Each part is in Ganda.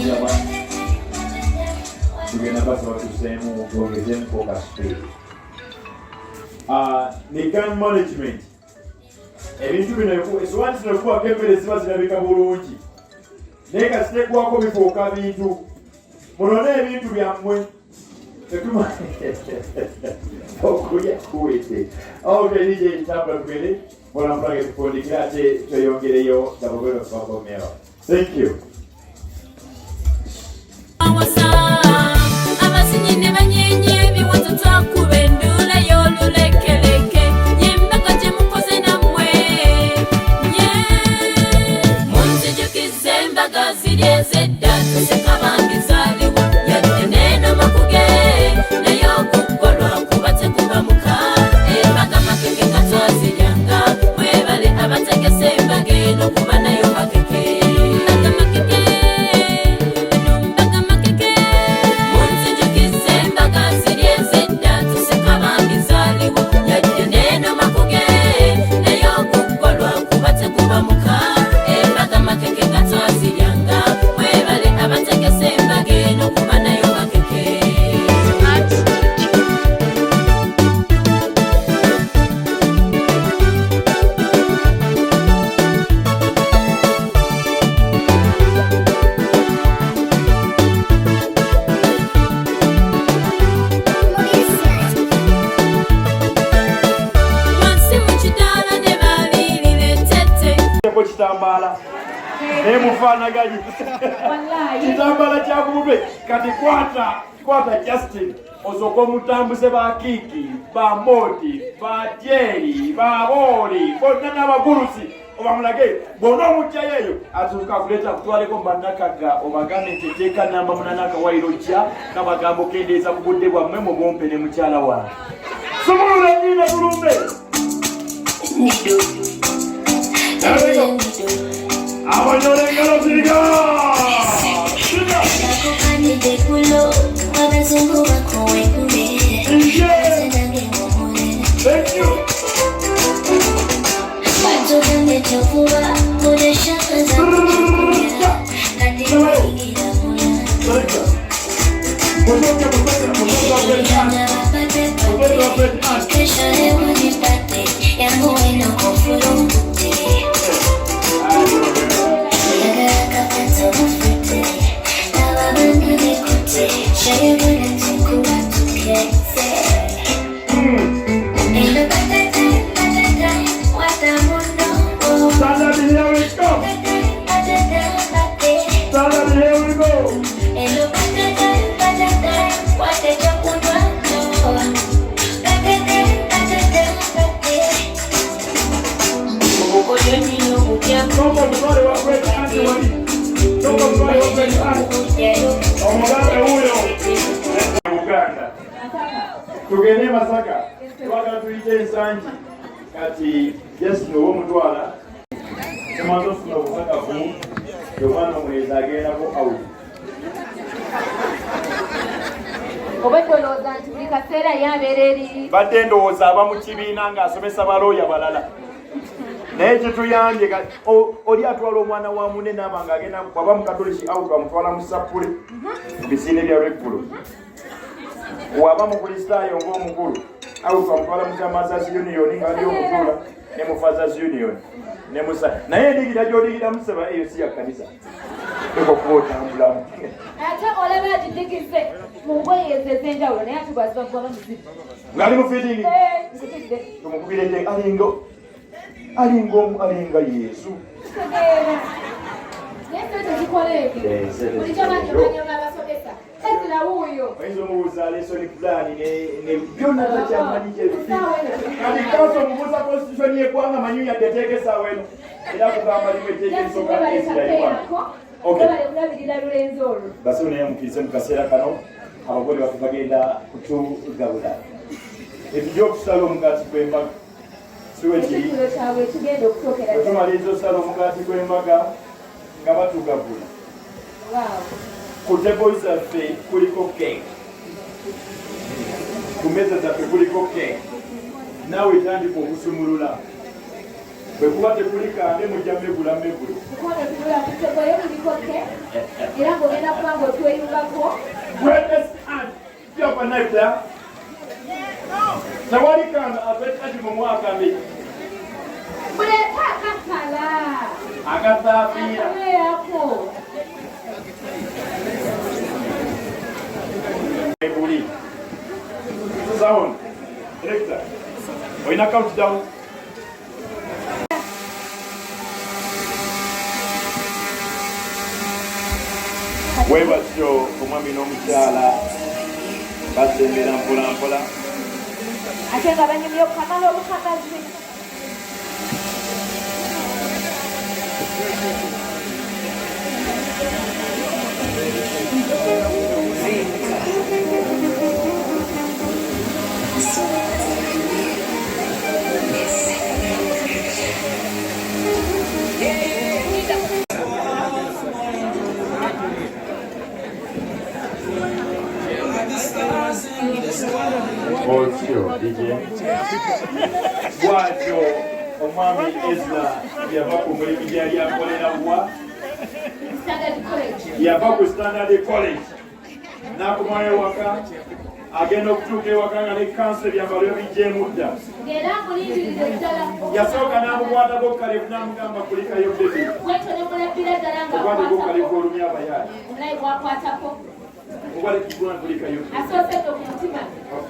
Tujaba tugenda basaba tuseemu twongezemu focus speed. Ne gang management ebintu bino esowaani zino ekuwako emmere ziba zirabika bulungi naye nga ziteekwako bifuuka bintu munone ebintu byammwe tetuma okulya kuwete DJ tambula tugende bonampulage tufundikira ate tweyongereyo dabogero tubakomero. Thank you. Kitambala nemufanaganye kitambala kyakubube kati kwata Justin osoko mutambuze bakiki bamoti bajeri baboli bonna n'abagulusi obamulage bona omukyayeyo atuuka kuleta kutwaleko mbanakaga obagane nteteeka namba munanaka wairojja kabagambo kendeeza ku budde bwammwe mu bumpe ne mukyala wange sumulula nyina bulumbe abanyole engalo ziriga Thank you. Tugende Masaka twagala tuyite ensangi kati Yesu nowo mutwala tumaze okufuna obukakafu omwana omulezi agendako awuli obedolooza nti buli kaseera yabeera eri badde ndowooza aba mu kibiina ng'asomesa balooya balala naye kituyambye oli atwala omwana wa munne naaba ng'agenda bwaba mu katoliki awutu amutwala mu sapule mu bisinde bya lweggulo waba mu kristaayo ng'omukulu awutu amutwala mu kyamasazi uniyoni ng'ali okutuula ne mu fazas union ne musa naye endigira gy'odigiramu musaba eyo si ya kkanisa ekokuba otambulamu ate olaba agidigize mu ngoye ezo ez'enjawulo naye atugwaziba gwaba muzibu ng'ali mu fitingi tumukubirete alinga Yesu oyinza omubuuza lesoni pulaani ne byonna takyamanyi kyebiti kati kaso omubuuza constitution y'eggwanga manyi yadde eteekesaawo eno era kugamba limu eteekesoka ezirayibwa basiro naye mukirize mu kaseera kano abagole baffe bagenda kutugabula etujja okusala omugaati gw'embaga siwekiri wetumaliza osala omugaati gw'embaga nga batugabula ku tebo zaffe kuliko cake ku meza zaffe kuliko cake naawe tandika okusumulula bwe kuba tekulika ne mujja megula megula era ng'ogenda kuba ng'otweyungako greatest aunt yapa naita tewali kanga apekati mu mwaka mbi muleka akakala akasaafiira akaweerako ebuli sound director oyina countdown webatyo omwami n'omukyala basembera mpola mpola ate nga banyumya okukamala obukamazi bwatyo omwami Ezra yava ku mulimu gyali akolera wa yava ku Standard College n'akomayo ewaka agenda okutuuka ewaka nga ne kanso ebyambalo bijjeemu dda yasooka n'amukwatako Kalebu n'amugamba kulikayo bebi okwateko Kalebu olumya abayaali asoose ku mutima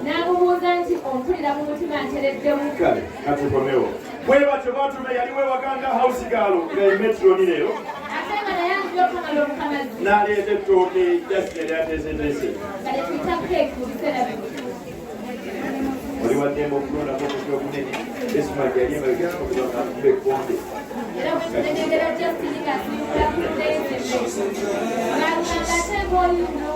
n'amubuuza nti ompulira mu mutima ntereddemu kale katukomewo bwe batyo batume yali wewaganga house gaalo nga emetroni leero ate nga naye anzira okukamala obukamazi n'aleeta ettooke jasi yali ateeseteese kale tuyita keeki mu biseera bino oli waddemba okulondako omutwe ogunene esumaki yali emabegaakuba ekkonde era bwetutegegera Justin ng'asimbula ku ndeyizeze ng'aluganga ate ng'olino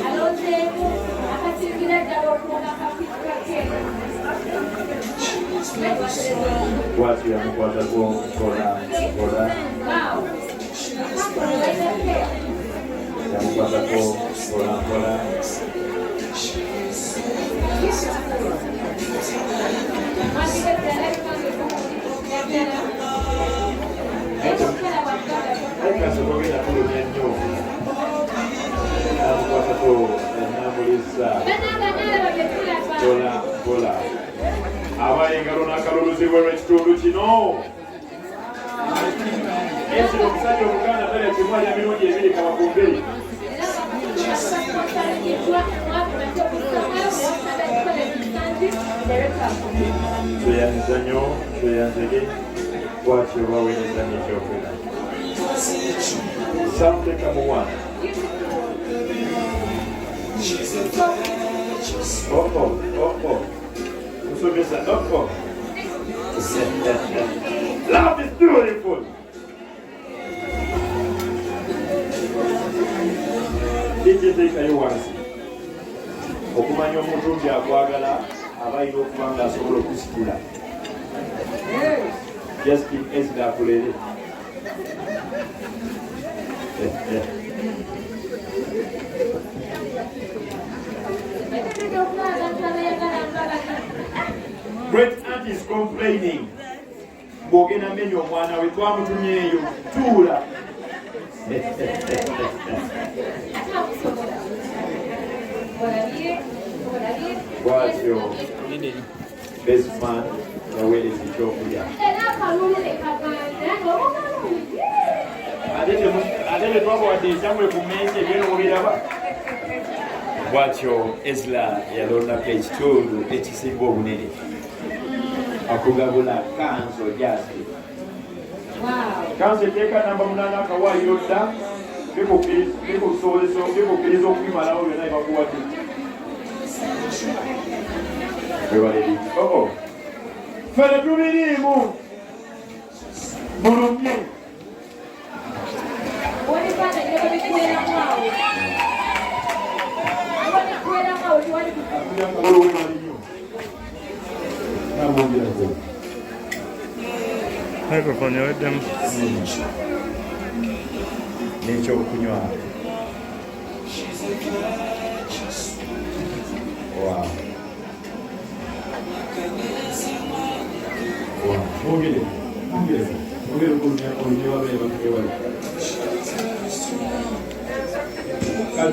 alonzeemu akasingira ddala okuwona akapiika ke bwatyo yamukwatako kola yamukwatako kola ayikasokogenda kulumya nnyo namukwatako enambulisa kola aba engalo n'akaluluzibwa lw'ekitundu kino ekyo omusajja omuganda tale kimwalya mirundi ebiri kabakumberi tweyanza nnyo tweyanzege bwatyo baweereza n'ekyokwera samuteka mu wana musomesa love is beautiful ijiteekayo wansi okumanya omuntu nti akwagala aba alina okuba ng'asobola okusikira Justin Ezra akulere great aunt is complaining bw'ogenda menya omwana we twamutumyeeyo tuula bwatyo besman yaweereza ekyokulya ate tetwabawadde ekyamule ku mmeeza ebyeno mubiraba bwatyo Ezra yalondako ekitundu ekisinga obunene akugabula kanso jasi kanso eteeka namba 8 akawaayiro dda bikukkiriza okubimalawo byonna ebakuwadde fere tubiriimu bulumye microphone yaweddemu n'ekyokunywa wow Ongere kunywa wabele bakewale.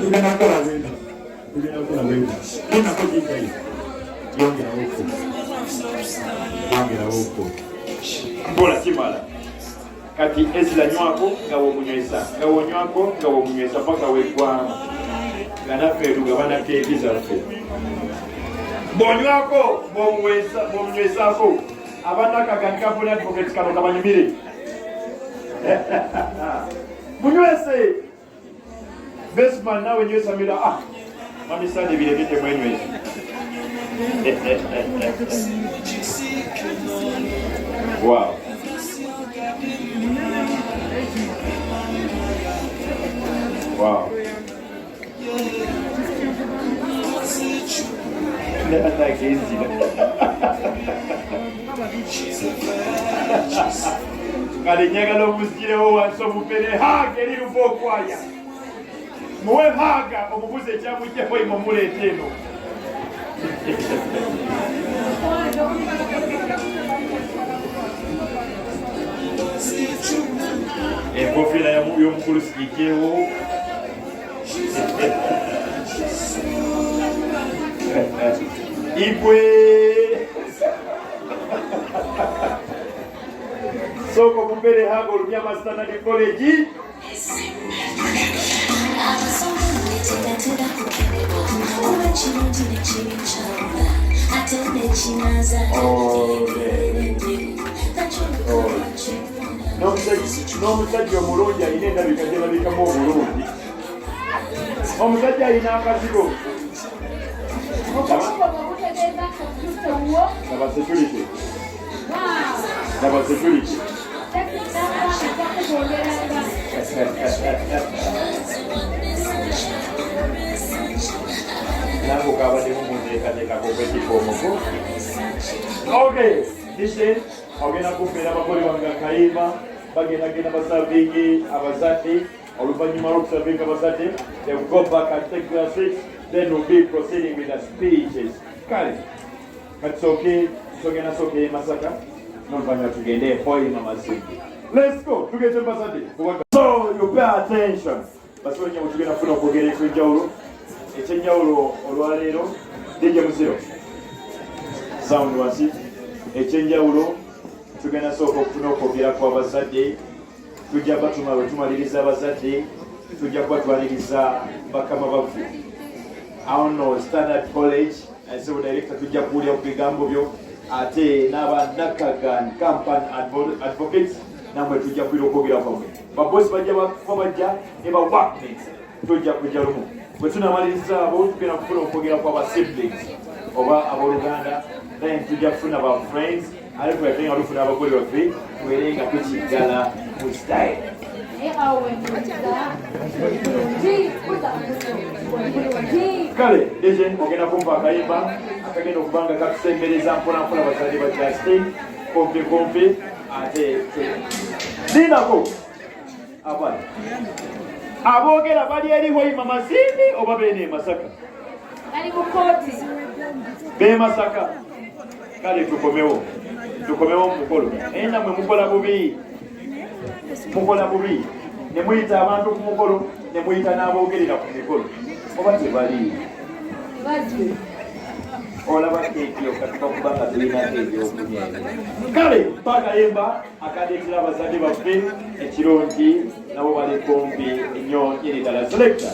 Tugenda kukola bwino. Kuna kujinga hiyo. Yongera huko. Mbola kimala. Kati ezila nywako nga womunywesa. Nga wonywako nga womunywesa paka wegwa. Ganafe tugabana keki zaffe. Bonywako bomunywesako. Abana kaganika funa advocate kano kabanyumire. Munywese. Bestman nawe nywesa mira mami sande vile vite mwenywese. Wow. Wow. Kali nyagala omuzgirewo wansi omupere eri luva okwaya. Muwe haga omubuze ekyamuggyeko imuleeta eno. Enkofiira y'omukulu sigijjeewo. Igwe soko kumbere haga Olubyama Standard College. N'omusajja omulungi alina endabika gye babikamu obulungi. Omusajja alina akazigo. Laba security. Nangu kabadde mumuteekateeka kompetiko omuko. Okay, listen. Ogenda kubeera abakoli wange akayimba bagenda basavingi abazadde oluvannyuma lw'okusavinga abazadde they will go back and take their seats, then we'll be proceeding with the speeches. Kale kati tugenda sooke Masaka n'oluvannyuma tugende Hoima Masindi. Let's go. Tugende bazadde. So you pay attention. Basonya tugenda kufuna okwogera ekyenjawulo. Ekyenjawulo olwaleero DJ Musiro sound wansi. Ekyenjawulo tugenda sooka okufuna okwogera kw'abazadde. Tujja tumaliriza abazadde. Tujja kubatwaliriza bakama baffe. Awo Standard College ensebo director tujja kuwulira ku bigambo byo ate n'abannakagan campaign advocates namwe tujja kuwulira okwogera kwabwe. Babosi bajja ne ba workmates tujja kujja lumu. Bwe tunamaliriza abo tugenda kufuna okwogera kw'aba siblings oba abooluganda then tujja kufuna ba friends ate twetenge nga tufuna abagole baffe tubeere nga tukiggala mu style. Kale deje ogenda kumva akayimba akagenda okubanga katusembereza mpolampola bazadde ba Justin kompe ate linako abana aboogera bali eri Hoima Masindi oba beene Masaka bali mu kooti be Masaka. Kale tukomewo mu mukolo naye nammwe mukola bubi ne muyita abantu ku mukolo ne muyita n'aboogerera ku mikolo oba tebali olaba keeki okatuka kubanga tulina keeki okunya. Kale pakayimba akadeetera abazadde baffe ekirungi nabo bali kumpi ennyo eri ddala selecta.